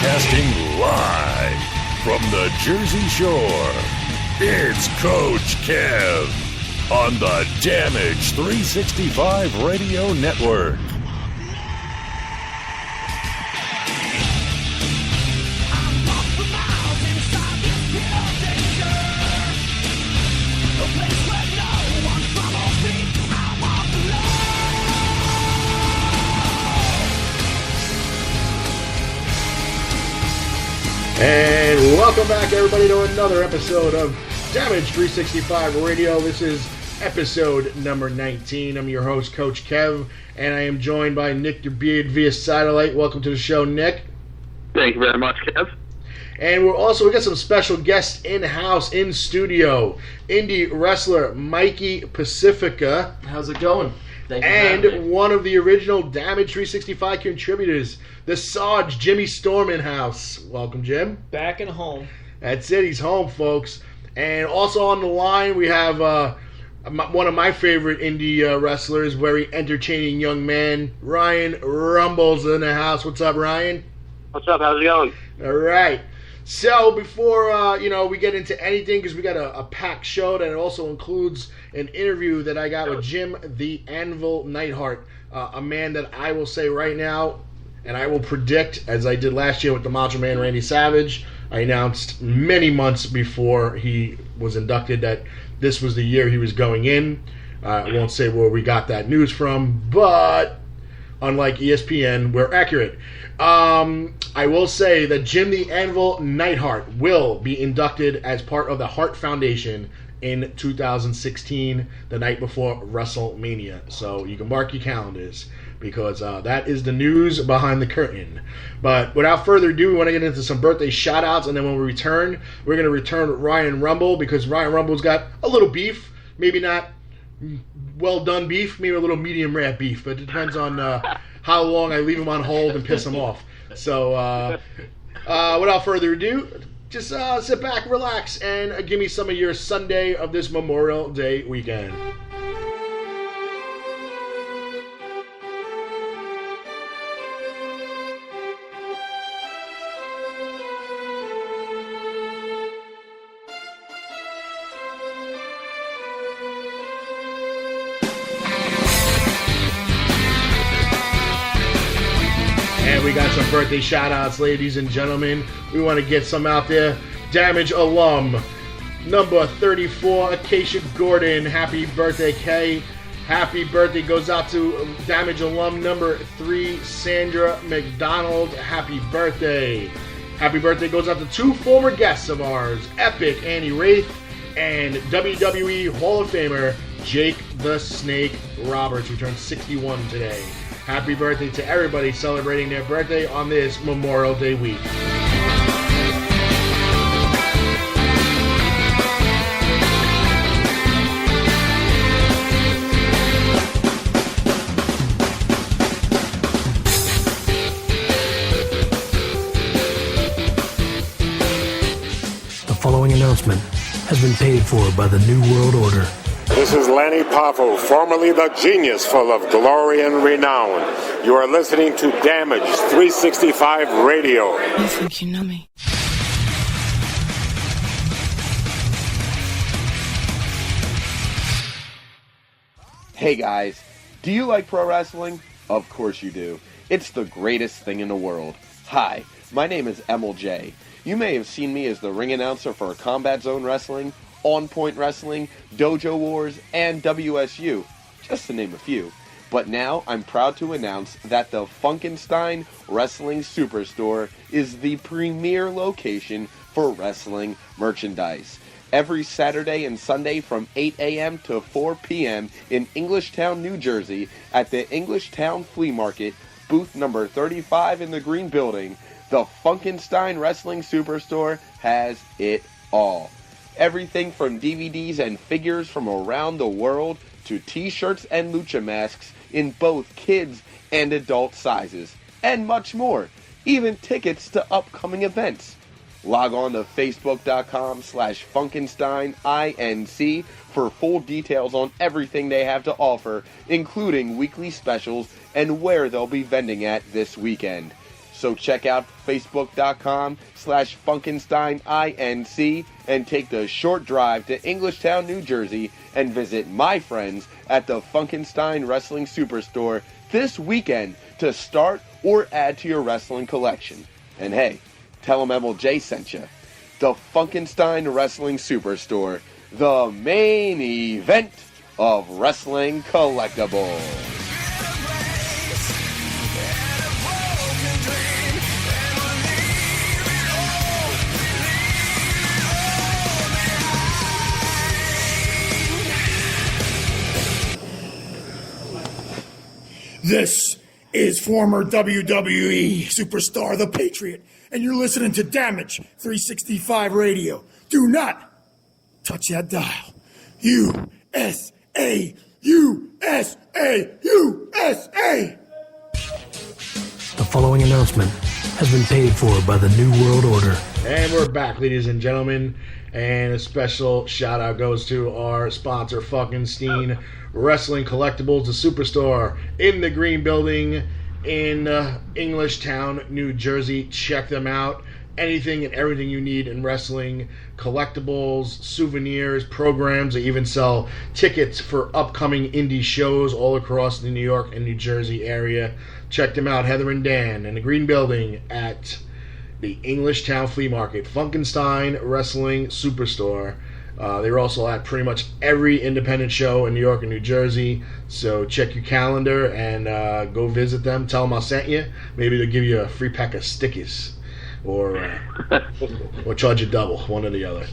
Broadcasting live from the Jersey Shore, it's Coach Kev on the Damage 365 Radio Network. And welcome back, everybody, to another episode of Damage 365 Radio. This is episode number 19. I'm your host, Coach Kev, and I am joined by Nick DeBeard via satellite. Welcome to the show, Nick. Thank you very much, Kev. And we got some special guests in-house, in studio. Indie wrestler Mikey Pacifica. How's it going? And one of the original Damage 365 contributors, the Sarge, Jimmy Storm, in-house. Welcome, Jim. Back and home. That's it. He's home, folks. And also on the line, we have one of my favorite indie wrestlers, very entertaining young man, Ryan Rumble's in the house. What's up, Ryan? What's up? How's it going? All right. So before we get into anything, because we got a packed show that also includes an interview that I got with Jim the Anvil Neidhart, a man that I will say right now, and I will predict, as I did last year with the Macho Man Randy Savage, I announced many months before he was inducted that this was the year he was going in. I won't say where we got that news from, but unlike ESPN, we're accurate. I will say that Jim the Anvil Neidhart will be inducted as part of the Hart Foundation in 2016, the night before WrestleMania. So you can mark your calendars, because that is the news behind the curtain. But without further ado, we want to get into some birthday shout-outs, and then when we return, we're going to return Ryan Rumble, because Ryan Rumble's got a little beef, maybe not well-done beef, maybe a little medium-rare beef, but it depends on how long I leave him on hold and piss him off. So without further ado, just sit back, relax, and give me some of your Sunday of this Memorial Day weekend. We got some birthday shout-outs, ladies and gentlemen. We want to get some out there. Damage alum, number 34, Acacia Gordon. Happy birthday, Kay. Happy birthday goes out to Damage alum number 3, Sandra McDonald. Happy birthday. Happy birthday goes out to two former guests of ours, Epic Annie Wraith and WWE Hall of Famer Jake the Snake Roberts, who turned 61 today. Happy birthday to everybody celebrating their birthday on this Memorial Day week. The following announcement has been paid for by the New World Order. This is Lanny Poffo, formerly the genius full of glory and renown. You are listening to Damage 365 Radio. I think you know me. Hey guys, do you like pro wrestling? Of course you do. It's the greatest thing in the world. Hi, my name is MLJ. You may have seen me as the ring announcer for Combat Zone Wrestling, On Point Wrestling, Dojo Wars, and WSU, just to name a few. But now I'm proud to announce that the Funkenstein Wrestling Superstore is the premier location for wrestling merchandise. Every Saturday and Sunday from 8 a.m. to 4 p.m. in Englishtown, New Jersey at the Englishtown Flea Market, booth number 35 in the Green Building, the Funkenstein Wrestling Superstore has it all. Everything from DVDs and figures from around the world to t-shirts and lucha masks in both kids and adult sizes, and much more, even tickets to upcoming events. Log on to facebook.com/FunkensteinINC for full details on everything they have to offer, including weekly specials and where they'll be vending at this weekend. So check out facebook.com/FunkensteinINC and take the short drive to Englishtown, New Jersey and visit my friends at the Funkenstein Wrestling Superstore this weekend to start or add to your wrestling collection. And hey, tell them MLJ sent you. The Funkenstein Wrestling Superstore, the main event of wrestling collectibles. This is former WWE superstar The Patriot, and you're listening to Damage 365 Radio. Do not touch that dial. USA, USA, USA! The following announcement has been paid for by the New World Order. And we're back, ladies and gentlemen. And a special shout out goes to our sponsor, Funkenstein Wrestling Collectibles, the Superstore in the Green Building in Englishtown, New Jersey. Check them out. Anything and everything you need in wrestling, collectibles, souvenirs, programs. They even sell tickets for upcoming indie shows all across the New York and New Jersey area. Check them out, Heather and Dan, in the Green Building at the Englishtown Flea Market, Funkenstein Wrestling Superstore. They're also at pretty much every independent show in New York and New Jersey. So check your calendar and go visit them. Tell them I sent you. Maybe they'll give you a free pack of stickies. Or charge you double, one or the other.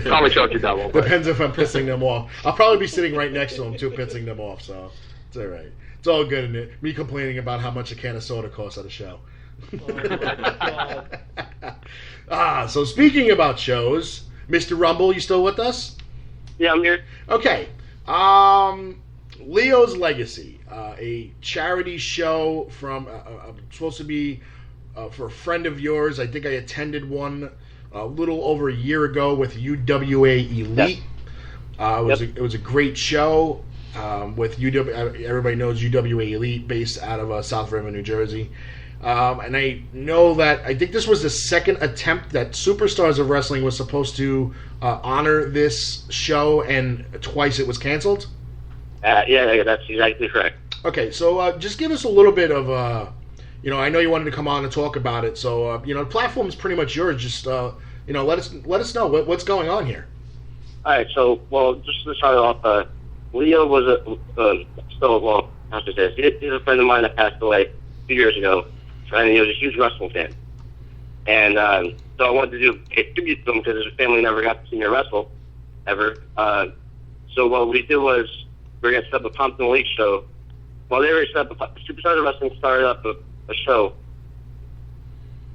Probably charge you double. But Depends if I'm pissing them off. I'll probably be sitting right next to them too, pissing them off. So it's all right. It's all good in it. Me complaining about how much a can of soda costs at a show. So speaking about shows, Mr. Rumble, you still with us? yeah, I'm here. Okay. Leo's Legacy, a charity show from supposed to be for a friend of yours. I think I attended one a little over a year ago with UWA Elite. It was a great show with UW. Everybody knows UWA Elite, based out of South River, New Jersey. And I know that I think this was the second attempt that Superstars of Wrestling was supposed to honor this show, and twice it was canceled. Yeah, that's exactly correct. Okay, so just give us a little bit of, I know you wanted to come on and talk about it, so the platform is pretty much yours. Just let us know what's going on here. All right, so just to start off, Leo was he's a friend of mine that passed away a few years ago, and he was a huge wrestling fan. And so I wanted to do a tribute to him because his family never got to see me wrestle, ever. So what we did was we were going to set up a Compton Lake show. Well, they already set up Superstars of Wrestling started up a show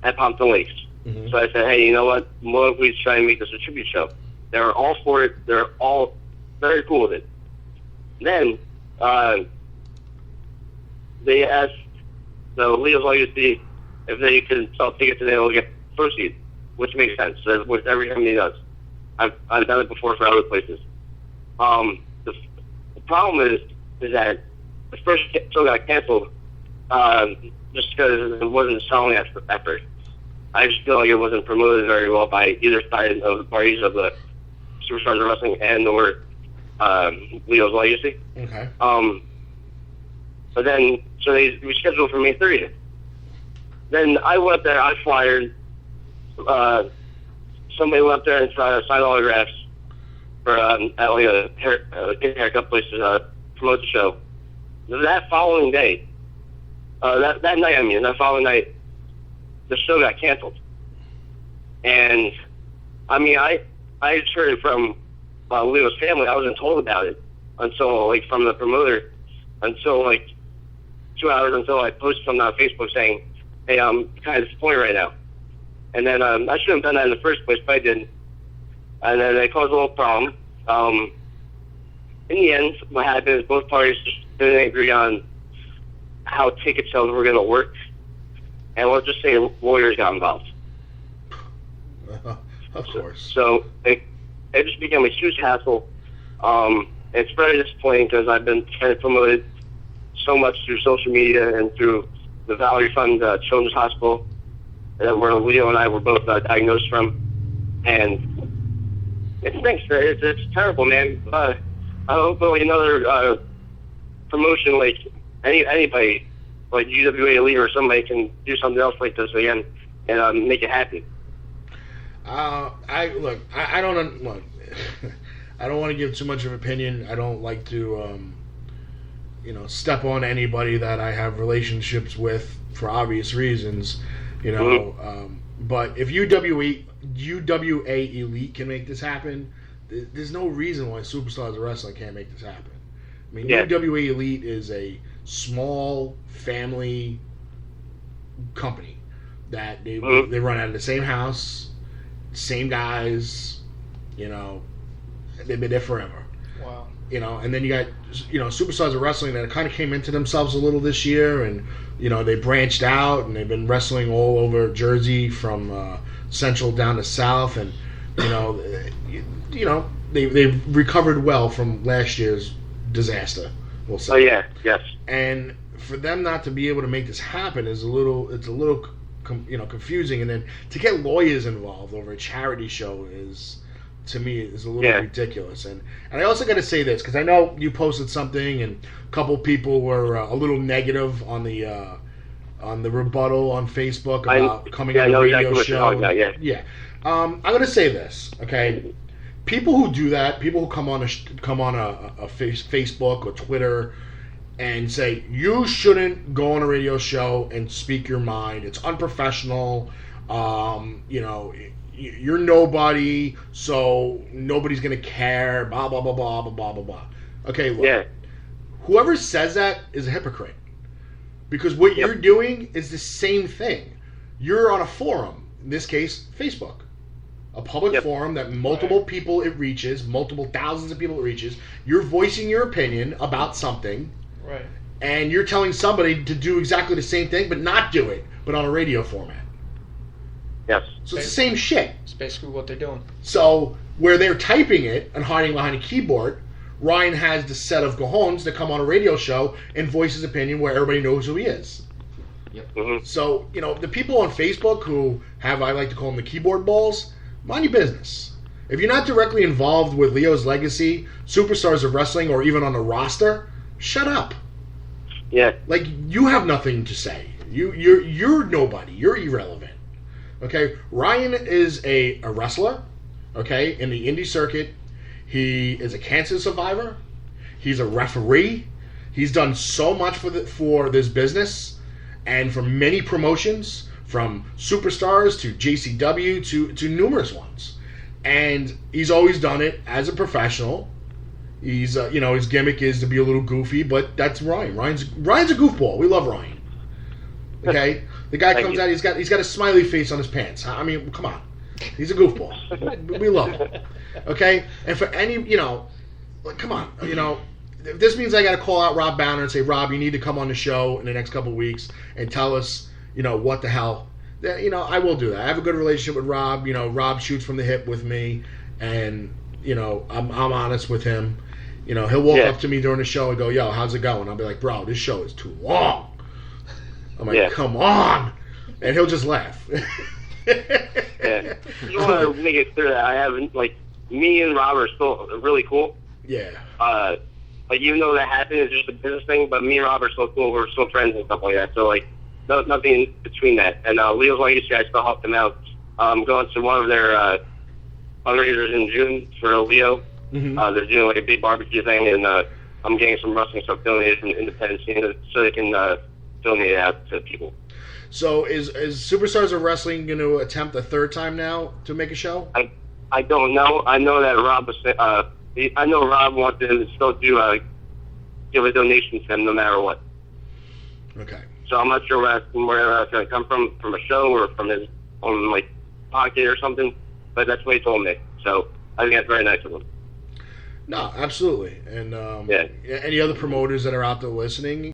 at Compton Lakes. Mm-hmm. So I said, hey, you know what? What if we try and make this a tribute show? They were all for it. They're all very cool with it. Then they asked the Leo's Legacy if they could sell tickets and they will get proceeds, which makes sense. That's what every company does. I've done it before for other places. The problem is that the first show got canceled just because it wasn't selling at first. I just feel like it wasn't promoted very well by either side of the parties of the Superstars of Wrestling and or Leo's Legacy. Okay. But then, so they rescheduled for May 30th. Then I went up there, I flyered. Somebody went up there and signed autographs for at like a haircut place to promote the show. That following day, that following night, the show got canceled. And I mean, I just heard it from Leo's family. I wasn't told about it until from the promoter until 2 hours until I posted something on Facebook saying, hey, I'm kind of disappointed right now. And then I shouldn't have done that in the first place, but I didn't. And then it caused a little problem. In the end, what happened is both parties just didn't agree on how ticket sales were going to work. And let's just say lawyers got involved. Of course. So it just became a huge hassle. It's very disappointing because I've been trying to promote it so much through social media and through the Valerie Fund Children's Hospital, where Leo and I were both diagnosed from, and it stinks. It's terrible, man. I hope like another promotion, like anybody, like UWA Elite or somebody, can do something else like this again and make it happen. I don't I don't want to give too much of an opinion. I don't like to step on anybody that I have relationships with for obvious reasons, but if UWA Elite can make this happen, there's no reason why Superstars of Wrestling can't make this happen. I mean, UWA Elite is a small family company that they run out of the same house, same guys, they've been there forever. Wow. And then you got, Superstars of Wrestling that kind of came into themselves a little this year, and, they branched out, and they've been wrestling all over Jersey from Central down to South, and, they've recovered well from last year's disaster, we'll say. Oh, yeah, yes. And for them not to be able to make this happen is a little confusing, and then to get lawyers involved over a charity show is, to me, is a little ridiculous. And I also got to say this, because I know you posted something and a couple people were a little negative on the rebuttal on Facebook about coming on a radio show. I'm going to say this, okay? People who do that, people who come on a Facebook or Twitter and say, you shouldn't go on a radio show and speak your mind. It's unprofessional. You're nobody, so nobody's going to care, blah, blah, blah, blah, blah, blah, blah, blah. Okay, look. Whoever says that is a hypocrite. Because what you're doing is the same thing. You're on a forum, in this case, Facebook. A public forum that multiple people it reaches, multiple thousands of people it reaches. You're voicing your opinion about something. Right. And you're telling somebody to do exactly the same thing, but not do it, but on a radio format. Yes. So it's the same shit. It's basically what they're doing. So where they're typing it and hiding behind a keyboard, Ryan has the set of cojones to come on a radio show and voice his opinion where everybody knows who he is. Yep. Mm-hmm. So, the people on Facebook who have, I like to call them the keyboard balls, mind your business. If you're not directly involved with Leo's legacy, Superstars of Wrestling, or even on the roster, shut up. Yeah. Like, you have nothing to say. You're nobody. You're irrelevant. Okay? Ryan is a wrestler, okay, in the indie circuit. He is a cancer survivor. He's a referee. He's done so much for this business and for many promotions, from Superstars to JCW to numerous ones. And he's always done it as a professional. He's his gimmick is to be a little goofy, but that's Ryan. Ryan's a goofball. We love Ryan. Okay? The guy comes out, he's got a smiley face on his pants. I mean, come on. He's a goofball. We love him. Okay? And for any, come on. If this means I got to call out Rob Banner and say, Rob, you need to come on the show in the next couple of weeks and tell us, what the hell. I will do that. I have a good relationship with Rob. Rob shoots from the hip with me, and, I'm honest with him. He'll walk up to me during the show and go, yo, how's it going? I'll be like, bro, this show is too long. I'm like, come on. And he'll just laugh. Yeah. You want to make it clear that I haven't, me and Rob are still really cool. Yeah. Even though that happened, it's just a business thing, but me and Rob are still cool. We're still friends and stuff like that. So, nothing between that. And Leo's Legacy, I still helped them out. I'm going to one of their fundraisers in June for Leo. Mm-hmm. They're doing a big barbecue thing, and I'm getting some wrestling stuff donated from the independent scene so they can donate it out to people. So is Superstars of Wrestling going to attempt a third time now to make a show? I don't know. I know that Rob was. I know Rob wanted to still give a donation to them no matter what. Okay. So I'm not sure where it's going to come from a show or from his own pocket or something. But that's what he told me. So I think that's very nice of him. No, absolutely. And any other promoters that are out there listening,